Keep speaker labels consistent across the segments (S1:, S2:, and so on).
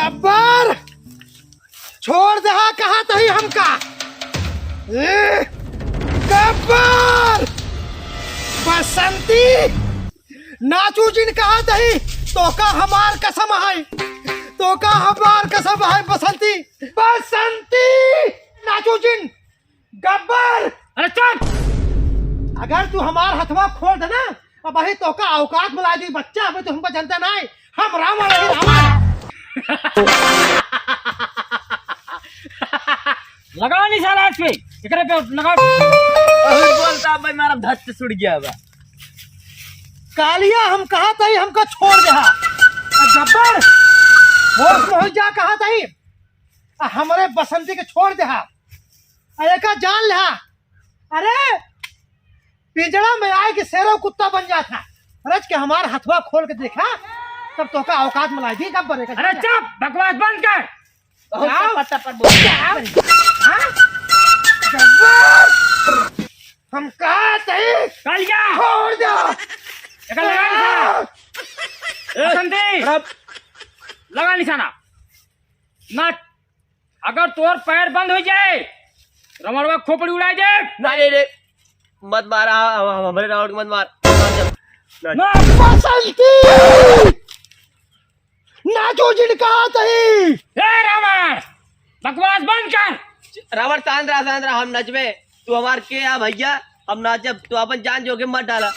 S1: गब्बर छोड़ दे, कहा तो ही हमका गब्बर बसंती नाचू जिन कहा दही तो का हमार कसम है, तो का हमार कसम है बसंती, बसंती नाचू जिन गब्बर।
S2: अरे चुप,
S1: अगर तू हमार हथवा खोल देना अब वही तो का औकात बुला दी बच्चा, हमें तो हमको जनता नहीं, हम रावण नहीं रावण।
S2: लगाओ निशाना इस पे, इकरे पे लगाओ। बोलता भाई मारा धस्त सुड़ गया बा।
S1: कालिया हम कहा था हमको छोड़ दे, गब्बर होश में हो जा कहा था हमारे बसंती के छोड़ दे, अरे का जान ले। अरे पिंजड़ा में आए कि शेरों कुत्ता बन जाता, रच के हमारा हथवा खोल के देखा तब तो का औकात मिलाई थी गब्बर।
S2: अरे चुप, बकवास बंद कर।
S1: हम कहा थे
S2: कालिया
S1: छोड़ दो,
S2: लगा निशाना ना। अगर तोर पैर बंद हो जाए रमणवा खोपड़ी उड़ा दे।
S3: नहीं मत मारा, हमारे रावण मत मार।
S2: ना
S1: बसंती नाचो जिन कहा थे।
S2: रावण बकवास बंद कर।
S3: रावण सांद्रा हम नचबे, तू हमार के आ भैया, हम नाचब, तू अपन जान जोखिम मत डाला।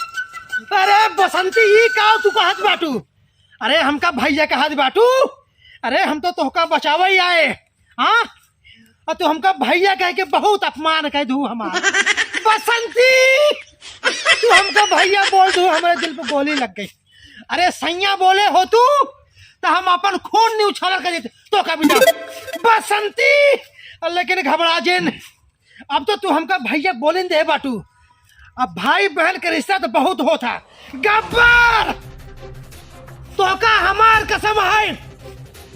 S1: अरे बसंती ये का तू कहत बाटू, अरे हमका भैया कहत बाटू, अरे हम तो तोहका बचावा ही आए, हाँ और तू हमका भैया कह के बहुत अपमान कह दू हमार। बसंती तू हमका भैया बोल दू, हमारे दिल पे गोली लग गई। अरे सैया बोले हो तू तो हम अपन खून नहीं उछाल कर देते तो कभी ना बसंती, लेकिन घबरा जिन, अब तो तू हमका भैया बोले दे बाटू, अब भाई बहन के रिश्ता तो बहुत होता। गब्बर तो का हमार कसम है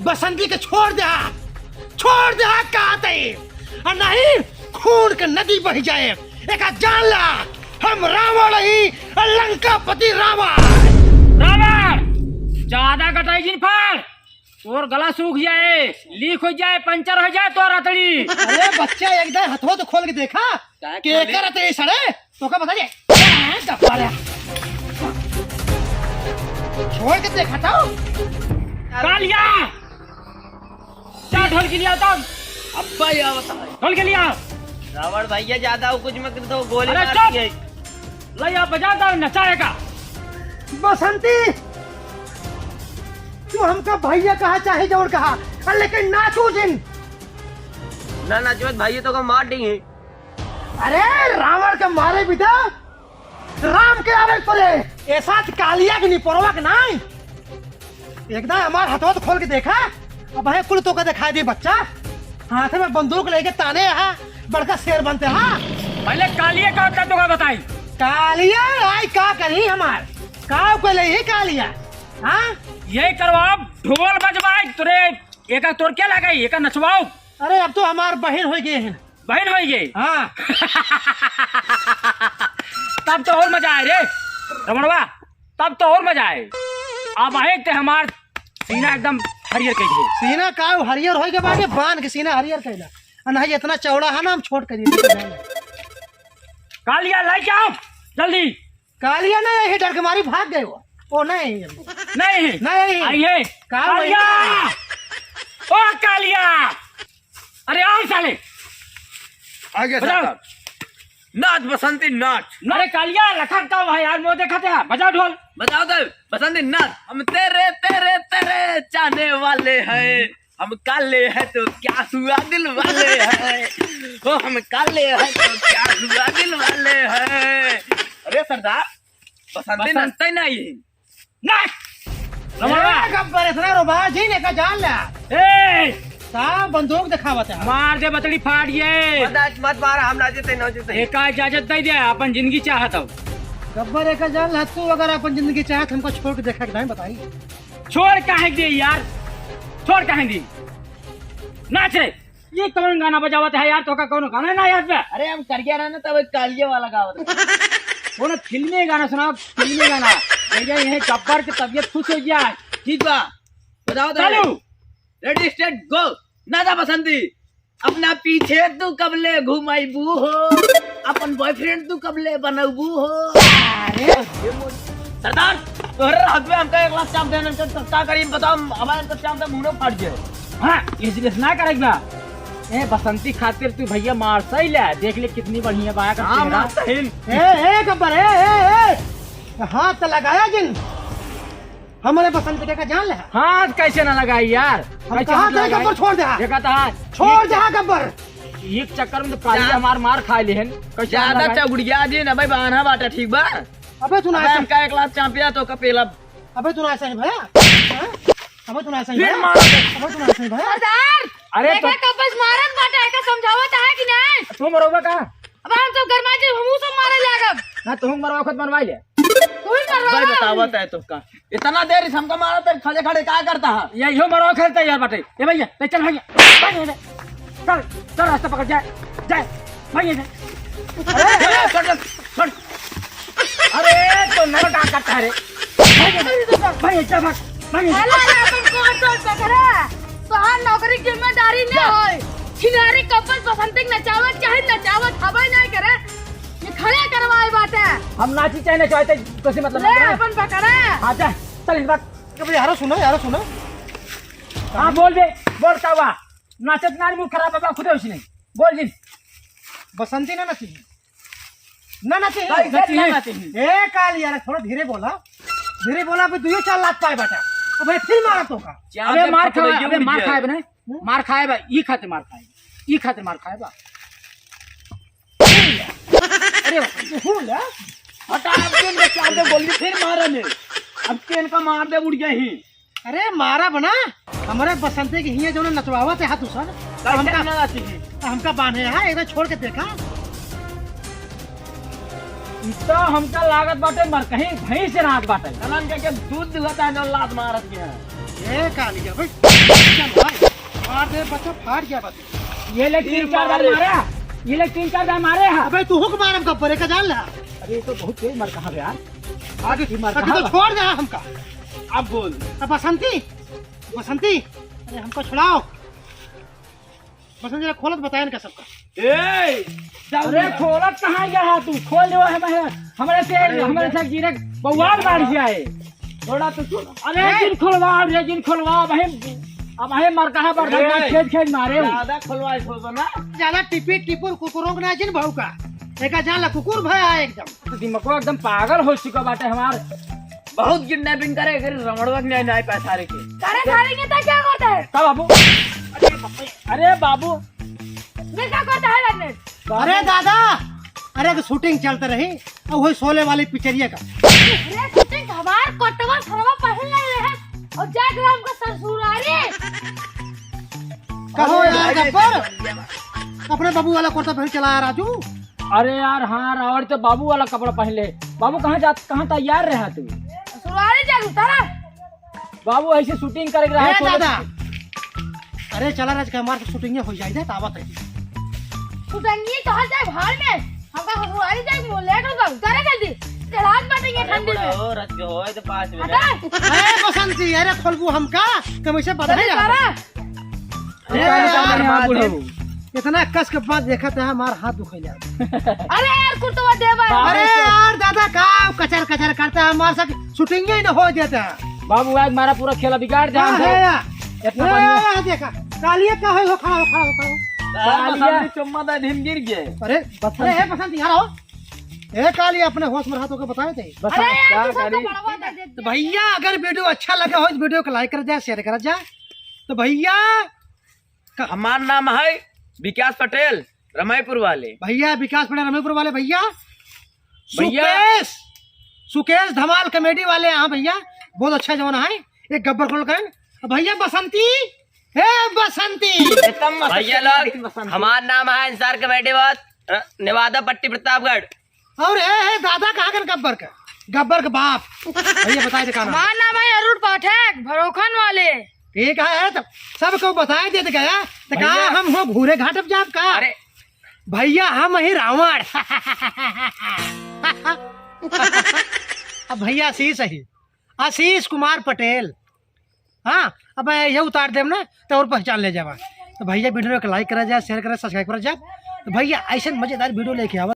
S1: बसंती के छोड़ दे, छोड़ दे कहते, और नहीं खून के नदी बह जाए। एक जान ला हम रावण ही लंकापति रावण।
S2: रावण ज्यादा कटाई जिन फाड़, और गला सूख जाए, लीक हो जाए, पंचर हो जाए तो रतड़ी।
S1: अरे बच्चा एकदम हथवा तो खोल के देखा के करते सड़े तो का बता दे गब्बर छोड़ के देखा था।
S2: कालिया क्या ढोल के लिया तब?
S3: अब भाई
S2: ढोल के लिया।
S3: रावण भैया ज्यादा हो कुछ मत तो गोली
S2: अरे
S3: मार
S2: चुप!
S3: दिए।
S2: लैया बजाता नचाएगा।
S1: बसंती तू हमका भैया कहा चाहे जोर कहा, लेकिन नाचू जिन
S3: ना नचबत भैया तो का मार देंगे।
S1: अरे रावण के मारे बिदा राम के आवे पड़े, ऐसा कालिया के निपरवा के नहीं। एकदम हमार हथवा तो खोल के देखा, अब है कुल तो का दिखाई दे बच्चा, हाथ में बंदूक लेके ताने यहाँ बड़का शेर बनते। हाँ
S2: पहले कालिया का होता तो का बताई।
S1: कालिया आई का करी हमार का को ले कालिया। हाँ
S2: यही करवाओ, ढोल बजवाए तुरे, एक तोड़ क्या लगाई, एक नचवाओ।
S1: अरे अब तो हमार बहन हो गए हैं।
S2: बहन हो गई।
S1: हाँ
S2: तब तो और मजा आए रे रमणवा, तब तो और मजा आए। अब आए थे हमार सीना एकदम हरियर कह दिए।
S1: सीना का हरियर हो के बागे बांध के सीना हरियर कहला, नहीं इतना चौड़ा है ना हम छोड़ कर दिए।
S2: कालिया लेके आओ जल्दी।
S1: कालिया ना यही डर के मारी भाग गए वो। ओ नहीं
S2: नहीं
S1: नहीं
S2: आइए कालिया। ओ कालिया, अरे आओ साले
S3: आगे
S2: बजाओ।
S3: नाच बसंती नाच।
S2: अरे कालिया रखा था भाई यार, मुँह देखा था, बजाओ ढोल।
S3: बताओ तो बसंती नाच। हम तेरे तेरे तेरे चाहने वाले हैं, हम काले हैं तो क्या हुआ दिल वाले हैं, ओ हम काले हैं तो क्या हुआ दिल वाले हैं। अरे सरदार बसंती नाचता ही नहीं।
S2: नाच रमणवा।
S1: गब्बर इतना रोबा जी ने का जान ला
S2: ए
S1: सा बंदूक दिखावत है।
S2: मार दे बतड़ी फाड़ ये।
S3: मत मारा, हम नाचते नाचते।
S2: एक इजाजत दे दे, अपन जिंदगी चाहत हो।
S1: गब्बर एक जान ला तू अगर अपन जिंदगी चाहत हमको छोड़ के देखा नहीं बताई।
S2: छोड़ काहे दे यार, छोड़ काहे दी, नाच रे। ये कौन गाना बजावत है यार, तो का कौन गाना ना याद में।
S3: अरे हम कर गया ना तब कालिया वाला गावत।
S2: वो ना फिल्मी गाना सुनाओ, फिल्मी गाना। ये गब्बर की तबीयत खुश हो गया।
S3: ठीक बा बताओ तो।
S2: चालू
S3: रेडी स्टेट गो। ना था बसंती, अपना पीछे तू कबले घुमाइबू हो, अपन बॉयफ्रेंड तू कबले बनबू हो।
S1: अरे
S3: सरदार तोहरे हाथ में हमका 1 लाख चाप देना तो का करीब बताओ, हमारे तो चाप से मुंह में फाट जाए।
S2: हाँ इसलिए ना करेगा। ए बसंती खातिर तू भैया मार सही ले, देख ले कितनी बढ़िया बाया का
S3: हाँ
S2: चेहरा।
S3: मास्टहीन।
S1: ए गब्बर ए हाथ तो लगाया जिन हमारे बसंत के का जान ले।
S2: हाथ कैसे ना लगाई यार,
S1: हम
S2: कैसे
S1: कहा
S2: हाथ
S1: थे
S2: लगाई?
S1: गब्बर छोड़ दे हाथ।
S2: देखा था
S1: छोड़ दे हाथ गब्बर।
S2: एक चक्कर में तो पाली हमार मार खा लेहन। कैसे
S3: ज्यादा चौगुड़िया जी ना भाई बहाना बाटा ठीक बा।
S1: अबे तू ना
S3: अबे
S1: ऐसा
S3: हमका 1 लाख चापिया तो का पेला
S1: अबे तू ना ऐसा नहीं भैया हाँ? अबे तू ना ऐसा नहीं
S3: फिर
S1: भैया
S3: मारो।
S1: अबे तू ना ऐसा नहीं भैया।
S4: सरदार
S2: अरे
S4: देखा कबस मारत बाटे का समझावत है कि नहीं?
S2: तुम मरोगा का
S4: अब हम सब गरमा जी हमहू सब मारे लागब।
S2: ना तुम मरवा खुद मनवाई ले।
S4: तू ही
S3: भाई
S4: मरवा।
S3: बतावत है तुमका इतना देर हमका मारा तो खड़े खड़े क्या करता है?
S2: ये यो मरवा खेलता यार बाटे। ए भैया ले चल भैया, भैया चल चल रास्ता पकड़ जाए जाए भैया से।
S3: अरे छोड़ छोड़।
S2: अरे तो नर का करता है रे भैया चल भाग भैया।
S4: हेलो रे अपन को ऑटो पकड़ा। तोहार नौकरी की जिम्मेदारी न होय। खिलाड़ी कबस बसंती नचावत चाहे नचावत हवाई नहीं करे। ये खड़े करवाए बाटे।
S2: हम नाची चाहने चाहते कैसे मतलब
S4: ले
S2: है?
S4: अपन पकड़ा।
S2: हाँ जा चल इस बात।
S1: अबे यारो सुनो
S2: हाँ बोल दे, बोल का हुआ नाचत नारी मुंह खराब बाबा खुदे उसने बोल जी।
S1: बसंती ना नची ना नची
S2: नची।
S1: ए काल यार थोड़ा धीरे बोला अबे तू 4 लाख पाए बेटा। अबे फिर मारा तो का
S2: अबे मार खाए, अबे मार खाए बने मार खाए बा ई खाते मार खाए, ई खाते मार खाए बा।
S1: अरे भूल है
S3: हटा अब केन के चाप दे बोली फिर मारा ने। अब केन का मार दे उड़ गई।
S1: अरे मारा बना हमारे बसंती के हिये जो नचवावत है हाथ उसर
S3: हमका ना आती है।
S1: हमका बांधे है एक बार छोड़ के देखा।
S2: तो हमका लागत बाटे मर कहीं भई से रात बाटे।
S3: कलन के दूध दुहता है जो लात मारत के है।
S1: ए कालिया भाई चल भाई मार दे बच्चा फाट गया बस।
S2: ये ले 3-4 बार मारा, ये ले 3-4 बार मारे हैं।
S1: अबे तू हुक मारम कब परे का जान ला।
S2: अरे तो बहुत तेज मर कहा यार।
S1: आगे
S2: ही मार
S1: अभी तो
S2: कहा
S1: छोड़ दे हमका।
S3: अब बोल।
S1: अब बसंती अरे हमको छुड़ाओ। बसंती जरा खोलत बताया इनका सबका।
S3: ए
S2: अरे खोलत कहाँ गया तू? खोल दो हमारे से गिरे बवाल मार जाए।
S3: थोड़ा तो सुन।
S2: अरे जिन खुलवा भाई अब है मर कहा पर खेत मारे हूँ।
S3: ज्यादा खुलवाए हो ना।
S1: ज्यादा टिपुर कुकुरों का जिन भाऊ का एक जान ला कुकुर भय आए एकदम।
S2: तो दिमाग एकदम पागल हो चुका बाटे हमार।
S3: बहुत किडनैपिंग करे फिर रमणवा के नहीं पैसा रे के।
S4: करे खाएंगे तो क्या करता है?
S2: का बाबू? अरे बाबू
S4: ये क्या करता है लगने?
S1: अरे दादा अरे शूटिंग चलते रही और वही सोले वाली पिक्चरिया का।
S4: अरे कुटिंग हमार कटवा फरवा पहन ले है और जाग राम का ससुरारी।
S1: कहो यार गब्बर अपने बाबू वाला कुर्ता पहन चलाया राजू।
S2: अरे यार हाँ रावण तो बाबू वाला कपड़ा पहन ले। बाबू कहाँ तैयार रहा तू?
S4: ससुरारी जाग उतारा।
S2: बाबू ऐसे शूटिंग करे रहा
S1: अरे दादा अरे चला राज के हमारे शूटिंग हो जाए तावत है।
S4: कुटंगी कहाँ जाए भाड़ में? हमका ससुरारी जाए वो लेट होगा उतारा जल्दी। चढ़ान बैठेंगे ठंडी में।
S3: हो रच के होए तो 5 मिनट।
S4: हटा
S1: अरे बसंती अरे खोलबू हमका कम से बधाई
S4: उतारा।
S1: इतना कस के बाद देखा था हमारा हाथ दुखे जा।
S4: अरे यार कुर्तवा देवा।
S1: अरे यार दादा का कचर करता है हमारे साथ शूटिंग ही न हो देता है।
S2: बाबू आज हमारा पूरा खेला बिगाड़ दिया इतना बढ़िया।
S1: देखा कालिया का हो खड़ा
S3: सामने चुम्मा दा ढिम गिर गए।
S1: अरे हे बसंत यहाँ रहो। ए कालिया अपने होश में हाथों को बताए थे।
S4: अरे यार तू सबको बढ़ावा दे दे।
S1: तो भैया अगर वीडियो अच्छा लगा हो इस वीडियो को लाइक कर जाए शेयर कर जाए। तो भैया
S3: हमारा नाम है विकास पटेल रमाईपुर वाले।
S1: भैया विकास पटेल रमेपुर वाले भैया
S2: भैया।
S1: सुकेश धमाल कॉमेडी वाले हाँ भैया बहुत अच्छा जमाना है। एक गब्बर खोल कर भैया बसंती हे बसंती
S3: भैया लोग हमारा नाम है इंसार कमेटी बात नेवादा पट्टी प्रतापगढ़।
S1: और हे दादा कहाँ कर गब्बर का बाप भैया बताए थे कहा
S4: हमारा नाम है अरुण पाठक भरोखन वाले।
S1: ठीक है तो सबको बताए देते गया तो कहा हम हो भूरे घाट अब जाप का।
S3: अरे
S1: भैया हम ही रावण। अब भैया आशीष ही आशीष कुमार पटेल हाँ अब मैं ये उतार देव ना तो और पहचान ले जावा। तो भैया वीडियो को लाइक करा जाए, शेयर करा, सब्सक्राइब करा जाए। तो भैया ऐसे मजेदार वीडियो लेके आवा।